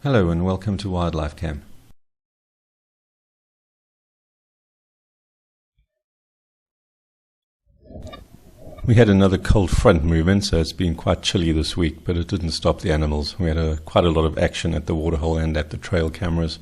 Hello and welcome to Wildlife Cam. We had another cold front move in, so it's been quite chilly this week, but it didn't stop the animals. We had quite a lot of action at the waterhole and at the trail cameras.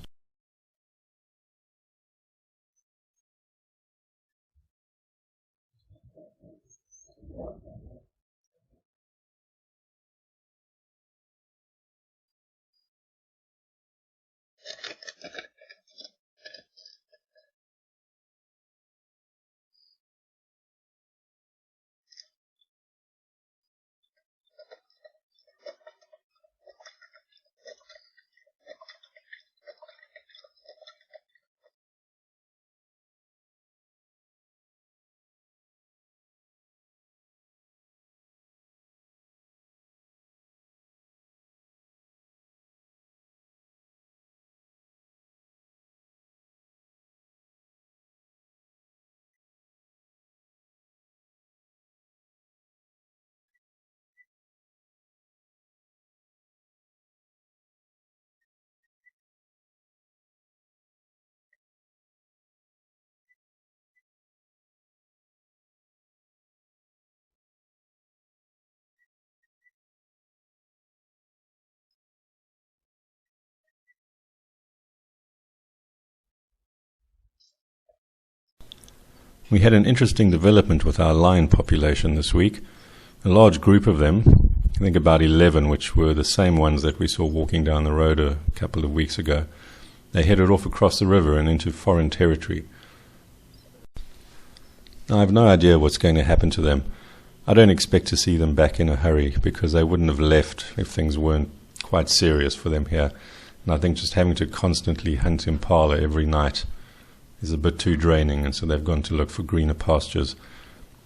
We had an interesting development with our lion population this week. A large group of them, I think about 11, which were the same ones that we saw walking down the road a couple of weeks ago. They headed off across the river and into foreign territory. Now, I have no idea what's going to happen to them. I don't expect to see them back in a hurry because they wouldn't have left if things weren't quite serious for them here. And I think just having to constantly hunt impala every night is a bit too draining, and so they've gone to look for greener pastures.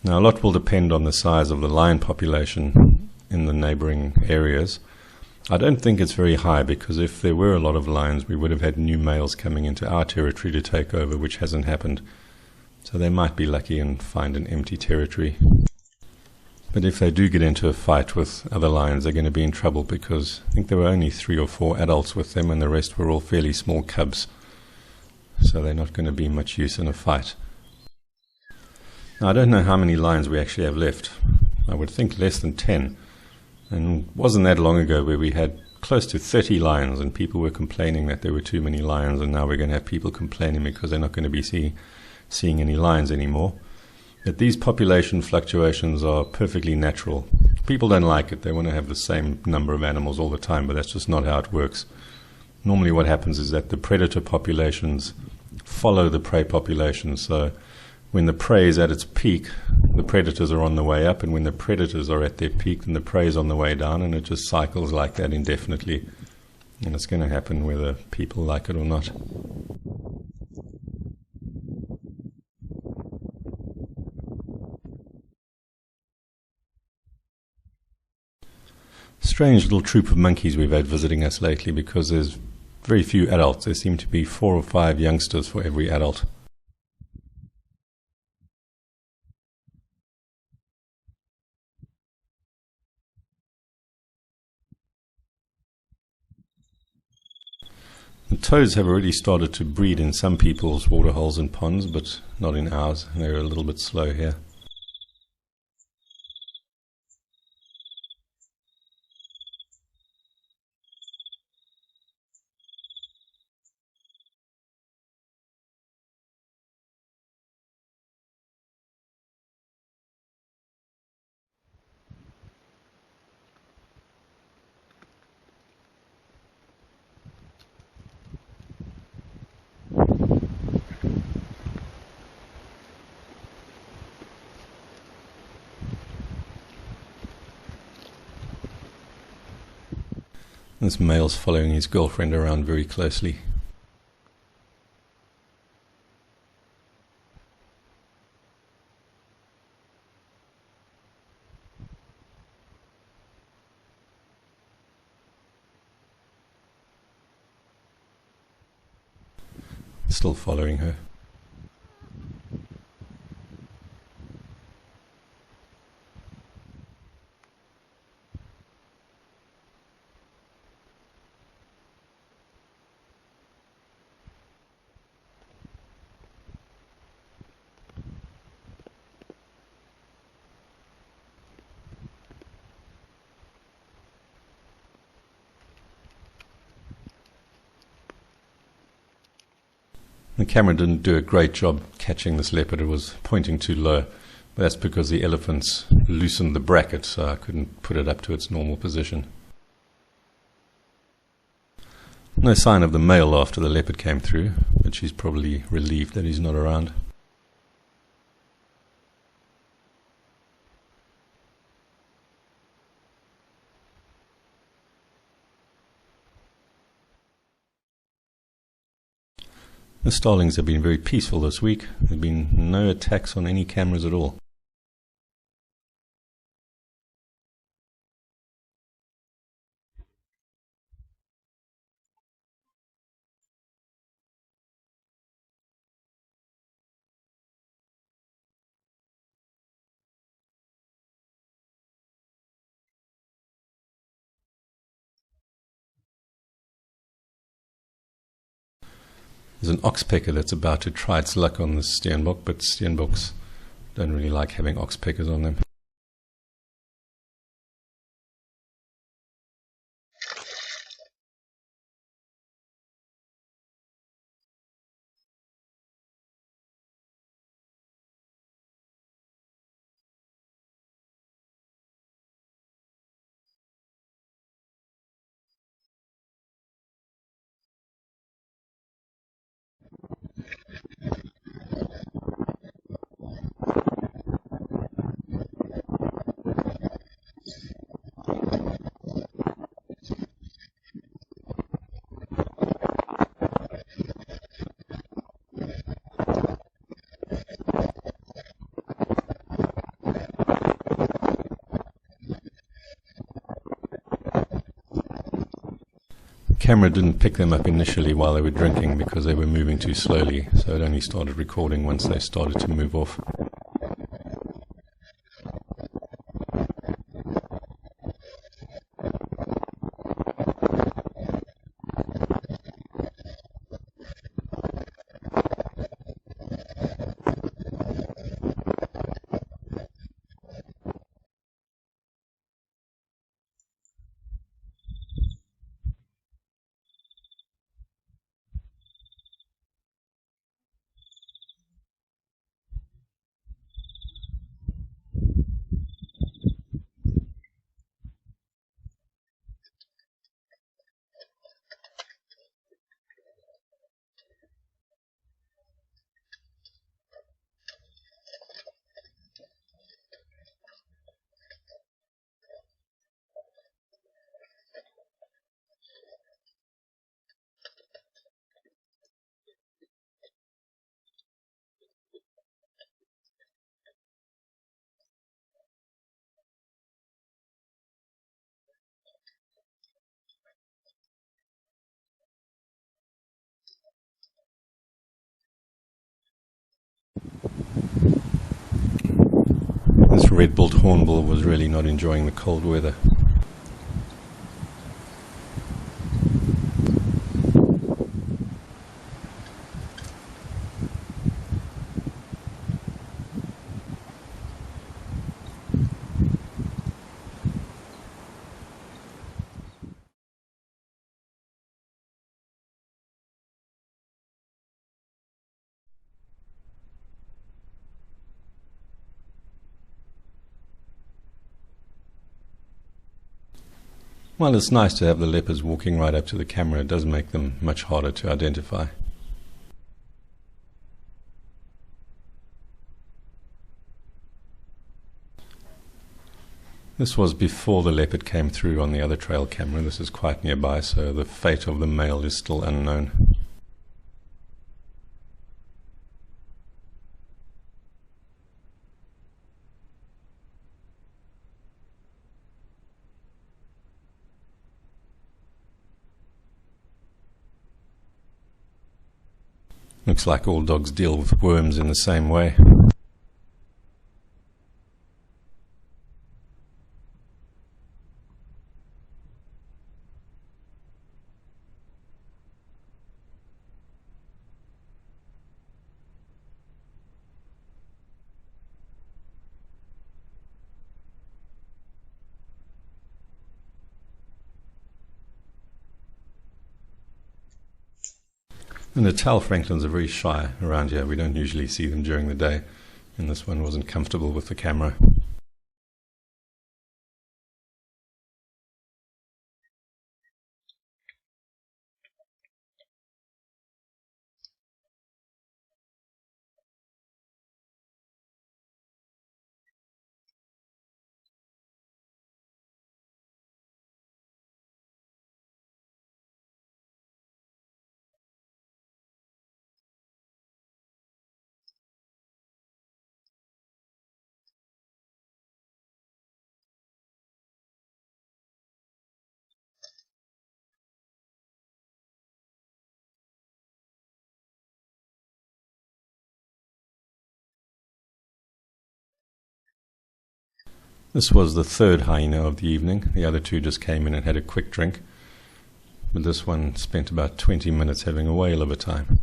Now, a lot will depend on the size of the lion population in the neighboring areas. I don't think it's very high because if there were a lot of lions, we would have had new males coming into our territory to take over, which hasn't happened. So they might be lucky and find an empty territory. But if they do get into a fight with other lions, they're going to be in trouble because I think there were only 3 or 4 adults with them and the rest were all fairly small cubs. So they're not going to be much use in a fight. Now, I don't know how many lions we actually have left. I would think less than 10. And it wasn't that long ago where we had close to 30 lions and people were complaining that there were too many lions, and now we're going to have people complaining because they're not going to be seeing any lions anymore. But these population fluctuations are perfectly natural. People don't like it. They want to have the same number of animals all the time, but that's just not how it works. Normally what happens is that the predator populations follow the prey populations. So when the prey is at its peak, the predators are on the way up, and when the predators are at their peak, then the prey is on the way down, and it just cycles like that indefinitely. And it's going to happen whether people like it or not. Strange little troop of monkeys we've had visiting us lately because there's very few adults. There seem to be 4 or 5 youngsters for every adult. The toads have already started to breed in some people's waterholes and ponds, but not in ours. They're a little bit slow here. This male's following his girlfriend around very closely. Still following her. The camera didn't do a great job catching this leopard. It was pointing too low. But that's because the elephants loosened the bracket, so I couldn't put it up to its normal position. No sign of the male after the leopard came through, but she's probably relieved that he's not around. The starlings have been very peaceful this week. There have been no attacks on any cameras at all. There's an oxpecker that's about to try its luck on the steenbok, but steenboks don't really like having oxpeckers on them. The camera didn't pick them up initially while they were drinking because they were moving too slowly, so it only started recording once they started to move off. This red-billed hornbill was really not enjoying the cold weather. While it's nice to have the leopards walking right up to the camera, it does make them much harder to identify. This was before the leopard came through on the other trail camera. This is quite nearby, so the fate of the male is still unknown. Looks like all dogs deal with worms in the same way. And the Natal francolins are very shy around here. We don't usually see them during the day, and this one wasn't comfortable with the camera. This was the third hyena of the evening. The other two just came in and had a quick drink, but this one spent about 20 minutes having a whale of a time.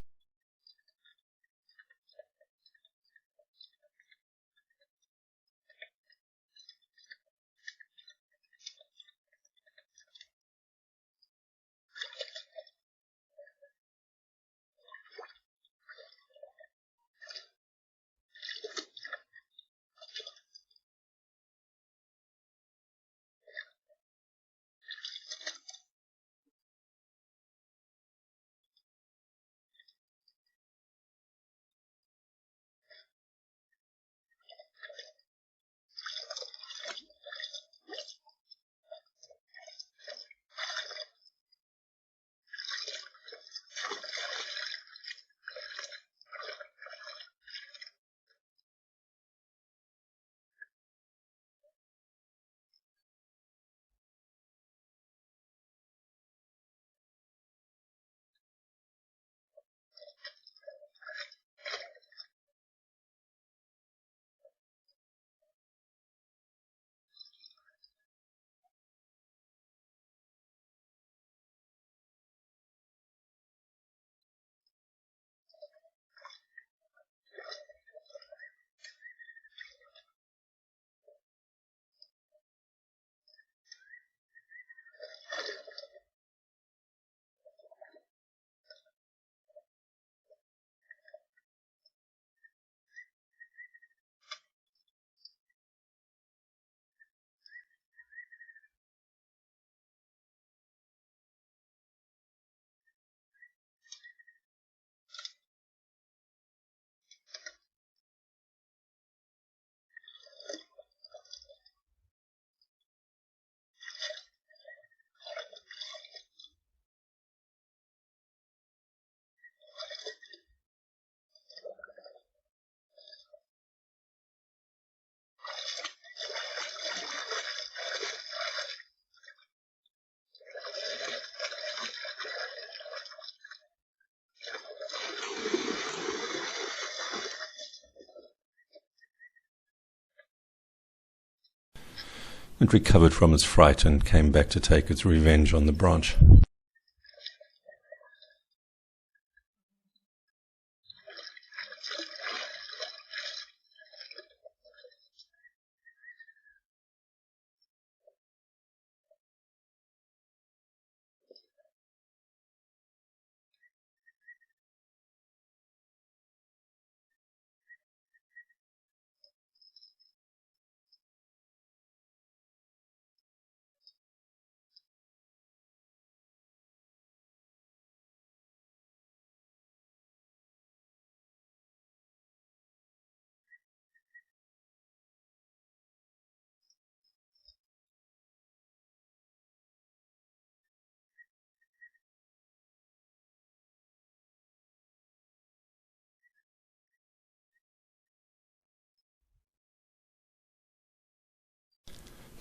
It recovered from its fright and came back to take its revenge on the branch.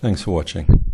Thanks for watching.